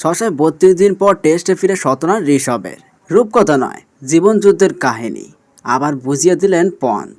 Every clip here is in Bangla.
632 দিন পর টেস্টে ফিরে শতরান ঋষভের। রূপকথা নয়, জীবনযুদ্ধের কাহিনী আবার বুঝিয়ে দিলেন পন্থ।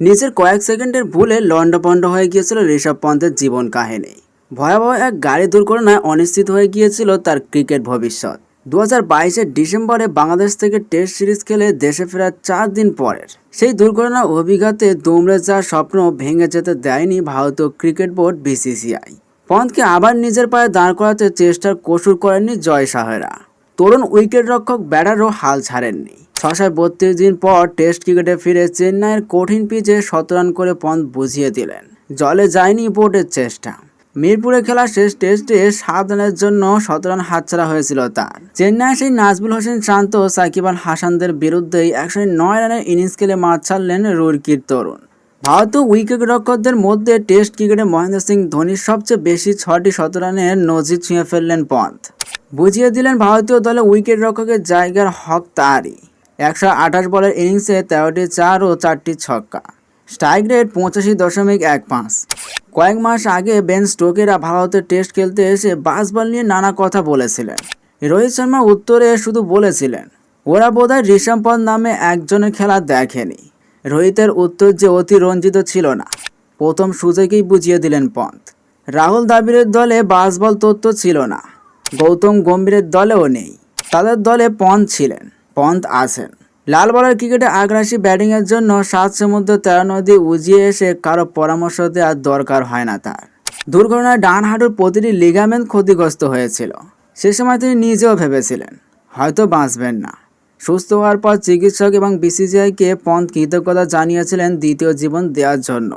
নিজের কয়েক সেকেন্ডের ভুলে লন্ডভন্ড হয়ে গিয়েছিল ঋষভ পন্থের জীবন কাহিনী। ভয়াবহ এক গাড়ি দুর্ঘটনায় অনিশ্চিত হয়ে গিয়েছিল তার ক্রিকেট ভবিষ্যৎ। 2022-এর ডিসেম্বরে বাংলাদেশ থেকে টেস্ট সিরিজ খেলে দেশে ফেরার 4 দিন পরের সেই দুর্ঘটনার অভিঘাতে দুমড়ে যাওয়ার স্বপ্ন ভেঙে যেতে দেয়নি ভারতীয় ক্রিকেট বোর্ড BCCI। পন্থকে আবার নিজের পায়ে দাঁড় করাতে চেষ্টার কসুর করেননি জয় সাহেরা। তরুণ উইকেট রক্ষক ব্যাটারও হাল ছাড়েননি। 632 দিন পর টেস্ট ক্রিকেটে ফিরে চেন্নাইয়ের কঠিন পিচে শতরান করে পন্থ বুঝিয়ে দিলেন জলে যায়নি বোর্ডের চেষ্টা। মিরপুরে খেলা শেষ টেস্টে 7 রানের জন্য শতরান হাতছাড়া হয়েছিল তার। চেন্নাই সেই নাজবুল হোসেন শান্ত, সাকিব আল হাসানদের বিরুদ্ধেই 109 রানের ইনিংস খেলে মাঠ ছাড়লেন রুরকির তরুণ। ভারতীয় উইকেট রক্ষকদের মধ্যে টেস্ট ক্রিকেটে মহেন্দ্র সিং ধোনির সবচেয়ে বেশি 6টি শতরানের নজির ছুঁয়ে ফেললেন পন্থ। বুঝিয়ে দিলেন ভারতীয় দলে উইকেট রক্ষকের জায়গার হক তারই। 128 বলের ইনিংসে 13টি 4 ও 4টি ছক্কা, স্ট্রাইক রেট 85.15। কয়েক মাস আগে বেন স্টোকেরা ভারতের টেস্ট খেলতে এসে বাসবল নিয়ে নানা কথা বলেছিলেন। রোহিত শর্মা উত্তরে শুধু বলেছিলেন, ওরা বোধহয় ঋষভ পন্থ নামে একজনের খেলা দেখেনি। রোহিতের উত্তর যে অতিরঞ্জিত ছিল না, প্রথম সুযোগেই বুঝিয়ে দিলেন পন্থ। রাহুল দ্রাবিড়ের দলে বাসবল তত্ত্ব ছিল না, গৌতম গম্ভীরের দলেও নেই। তাদের দলে পন্থ ছিলেন, পন্থ আছেন। লাল বলের ক্রিকেটে আগ্রাসী ব্যাটিংয়ের জন্য 7 সমুদ্র 13 নদী উজিয়ে এসে কারো পরামর্শ দেওয়ার দরকার হয় না তার। দুর্ঘটনায় ডান হাঁটুর প্রতিটি লিগামেন্ট ক্ষতিগ্রস্ত হয়েছিল। সে সময় তিনি নিজেও ভেবেছিলেন হয়তো বাঁচবেন না। সুস্থ হওয়ার পর চিকিৎসক এবং BCCIকে পন্থ কৃতজ্ঞতা জানিয়েছিলেন দ্বিতীয় জীবন দেওয়ার জন্য।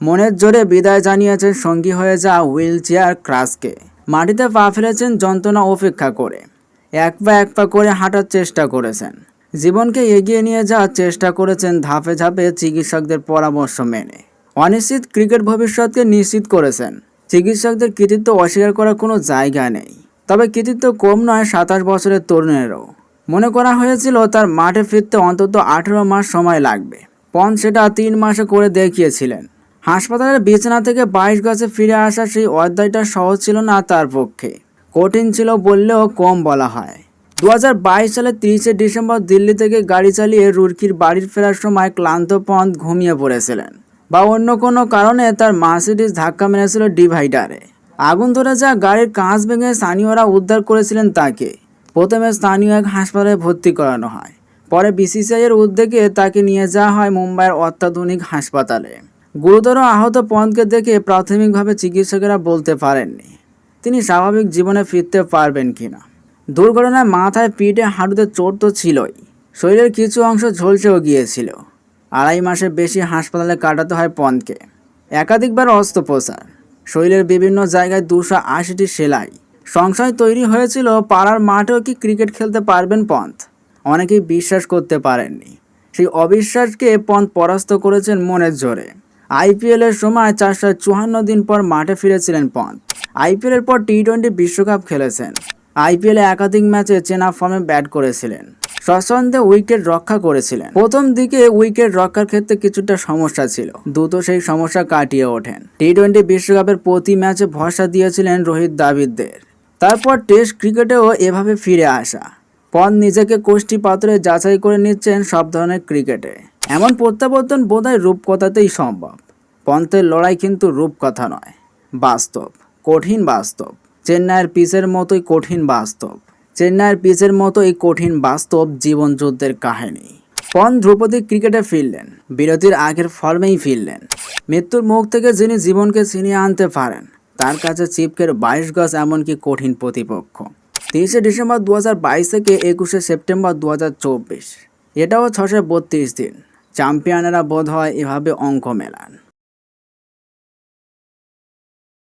মনের জোরে বিদায় জানিয়েছেন সঙ্গী হয়ে যাওয়া হুইল চেয়ার ক্রাশকে। মাটিতে পা ফেলেছেন যন্ত্রণা উপেক্ষা করে, এক পা করে হাঁটার চেষ্টা করেছেন। জীবনকে এগিয়ে নিয়ে যাওয়ার চেষ্টা করেছেন ধাপে ধাপে চিকিৎসকদের পরামর্শ মেনে। অনিশ্চিত ক্রিকেট ভবিষ্যৎকে নিশ্চিত করেছেন। চিকিৎসকদের কৃতিত্ব অস্বীকার করার কোনো জায়গা নেই, তবে কৃতিত্ব কম নয় 27 বছরের তরুণেরও। মনে করা হয়েছিল তার মাঠে ফিরতে অন্তত 18 মাস সময় লাগবে। পন্থ সেটা 3 মাসে করে দেখিয়েছিলেন। হাসপাতালের বিছানা থেকে 22 গজে ফিরে আসা সেই অধ্যায়টা সহজ ছিল না তার পক্ষে, কঠিন ছিল বললেও কম বলা হয়। 2022 সালের 30 ডিসেম্বর দিল্লি থেকে গাড়ি চালিয়ে রুরকির বাড়ির ফেরার সময় ক্লান্ত পন্থ ঘুমিয়ে পড়েছিলেন, বা অন্য কোনো কারণে তার মার্সিডিজ ধাক্কা মেরেছিল ডিভাইডারে। আগুন ধরে যা গাড়ির কাঁচ ভেঙে স্থানীয়রা উদ্ধার করেছিলেন তাকে। প্রথমে স্থানীয় এক হাসপাতালে ভর্তি করানো হয়, পরে BCCI এর উদ্যোগে তাকে নিয়ে যাওয়া হয় মুম্বাইয়ের অত্যাধুনিক হাসপাতালে। গুরুতর আহত পন্থকে দেখে প্রাথমিকভাবে চিকিৎসকেরা বলতে পারেননি তিনি স্বাভাবিক জীবনে ফিরতে পারবেন কিনা। দুর্ঘটনায় মাথায়, পিঠে, হাঁটুতে চোট তো ছিলই, শরীরের কিছু অংশ ঝলসেও গিয়েছিল। 2.5 মাসের বেশি হাসপাতালে কাটাতে হয় পন্থকে। একাধিকবার অস্ত্রোপচার, শরীরের বিভিন্ন জায়গায় 280টি সেলাই। সংশয় তৈরি হয়েছিল পাড়ার মাঠেও কি ক্রিকেট খেলতে পারবেন পন্থ। অনেকেই বিশ্বাস করতে পারেননি। সেই অবিশ্বাসকে পন্থ পরাস্ত করেছেন মনের জোরে। IPL এর সময় 454 দিন পর মাঠে ফিরেছিলেন পন্থ। IPL এর পর T20 বিশ্বকাপ খেলেছেন। IPL এ একাধিক ম্যাচে চেনা ফর্মে ব্যাট করেছিলেন, স্বচ্ছন্দে উইকেট রক্ষা করেছিলেন। প্রথম দিকে উইকেট রক্ষার ক্ষেত্রে কিছুটা সমস্যা ছিল, দ্রুত সেই সমস্যা কাটিয়ে ওঠেন। T20 বিশ্বকাপের প্রতি ম্যাচে ভরসা দিয়েছিলেন রোহিত দ্রাবিড়দের। তারপর টেস্ট ক্রিকেটেও এভাবে ফিরে আসা। পন্থ নিজেকে কোষ্ঠী পাথরে যাচাই করে নিচ্ছেন সব ধরনের ক্রিকেটে। এমন প্রত্যাবর্তন বোধহয় রূপকথাতেই সম্ভব। পন্থের লড়াই কিন্তু রূপকথা নয়, বাস্তব, কঠিন বাস্তব। চেন্নাইয়ের পিচের মতোই কঠিন বাস্তব। চেন্নাইয়ের পিচের মতোই কঠিন বাস্তব জীবনযুদ্ধের কাহিনী। পন্থ ধ্রুপদী ক্রিকেটে ফিরলেন, বিরতির আগের ফর্মেই ফিরলেন। মৃত্যুর মুখ থেকে যিনি জীবনকে ছিনিয়ে আনতে পারেন, তার কাছে চিপকের 22 গজ এমনকি কঠিন প্রতিপক্ষ। 30 ডিসেম্বর 2022 থেকে 21 সেপ্টেম্বর 2024, এটাও 632 দিন। চ্যাম্পিয়নেরা বোধ হয় এভাবে অঙ্ক মেলান।